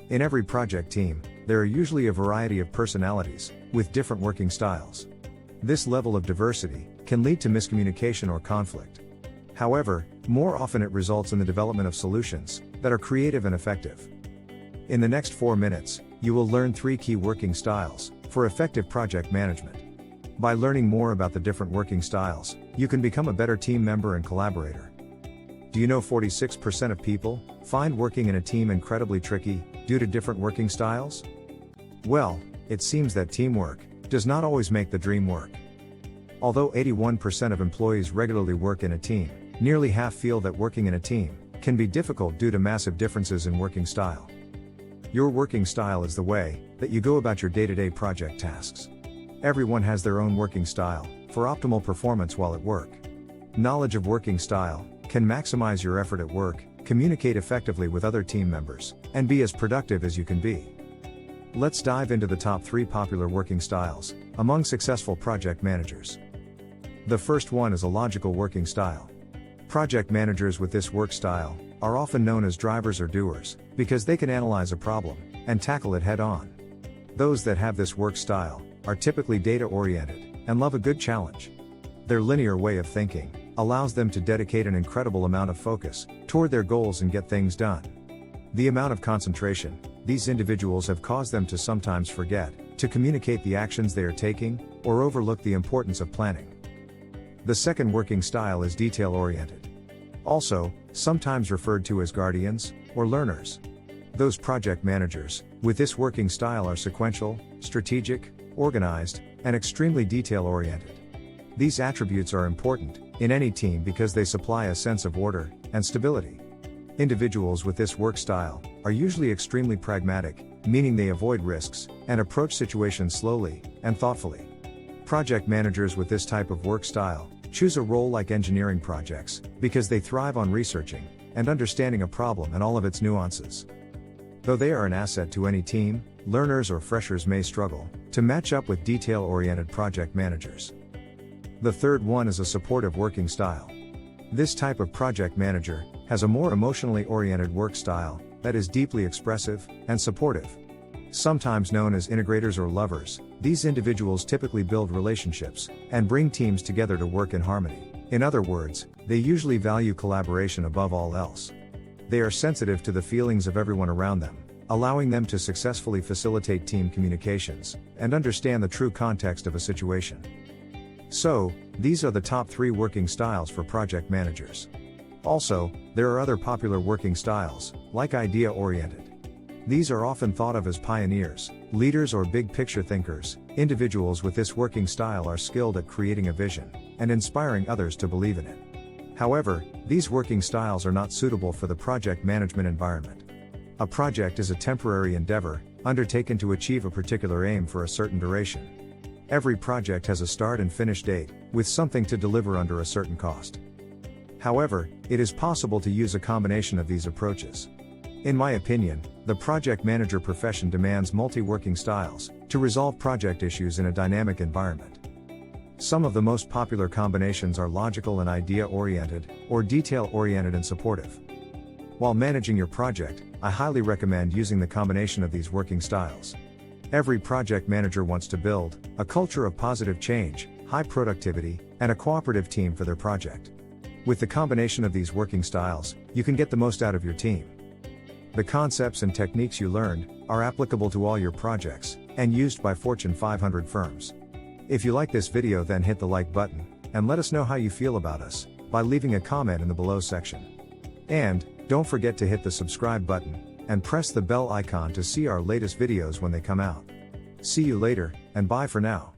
In every project team, there are usually a variety of personalities, with different working styles. This level of diversity can lead to miscommunication or conflict. However, more often it results in the development of solutions that are creative and effective. In the next 4 minutes, you will learn 3 key working styles for effective project management. By learning more about the different working styles, you can become a better team member and collaborator. Do you know 46% of people find working in a team incredibly tricky due to different working styles? Well, it seems that teamwork does not always make the dream work. Although 81% of employees regularly work in a team, nearly half feel that working in a team can be difficult due to massive differences in working style. Your working style is the way that you go about your day-to-day project tasks. Everyone has their own working style for optimal performance while at work. Knowledge of working style can maximize your effort at work, communicate effectively with other team members, and be as productive as you can be. Let's dive into the top 3 popular working styles among successful project managers. The first one is a logical working style. Project managers with this work style are often known as drivers or doers, because they can analyze a problem and tackle it head on. Those that have this work style are typically data-oriented and love a good challenge. Their linear way of thinking allows them to dedicate an incredible amount of focus toward their goals and get things done. The amount of concentration these individuals have caused them to sometimes forget to communicate the actions they are taking, or overlook the importance of planning. The second working style is detail-oriented. Also, sometimes referred to as guardians, or learners. Those project managers with this working style are sequential, strategic, organized, and extremely detail-oriented. These attributes are important in any team because they supply a sense of order and stability. Individuals with this work style are usually extremely pragmatic, meaning they avoid risks and approach situations slowly and thoughtfully. Project managers with this type of work style choose a role like engineering projects because they thrive on researching and understanding a problem and all of its nuances. Though they are an asset to any team, learners or freshers may struggle to match up with detail-oriented project managers. The third one is a supportive working style. This type of project manager has a more emotionally oriented work style that is deeply expressive and supportive. Sometimes known as integrators or lovers, these individuals typically build relationships and bring teams together to work in harmony. In other words, they usually value collaboration above all else. They are sensitive to the feelings of everyone around them, allowing them to successfully facilitate team communications and understand the true context of a situation. So, these are the top 3 working styles for project managers. Also, there are other popular working styles, like idea-oriented. These are often thought of as pioneers, leaders or big-picture thinkers. Individuals with this working style are skilled at creating a vision and inspiring others to believe in it. However, these working styles are not suitable for the project management environment. A project is a temporary endeavor, undertaken to achieve a particular aim for a certain duration. Every project has a start and finish date, with something to deliver under a certain cost. However, it is possible to use a combination of these approaches. In my opinion, the project manager profession demands multi-working styles to resolve project issues in a dynamic environment. Some of the most popular combinations are logical and idea-oriented, or detail-oriented and supportive. While managing your project, I highly recommend using the combination of these working styles. Every project manager wants to build a culture of positive change, high productivity, and a cooperative team for their project. With the combination of these working styles, you can get the most out of your team. The concepts and techniques you learned are applicable to all your projects and used by Fortune 500 firms. If you like this video, then hit the like button and let us know how you feel about us by leaving a comment in the below section. And don't forget to hit the subscribe button and press the bell icon to see our latest videos when they come out. See you later, and bye for now.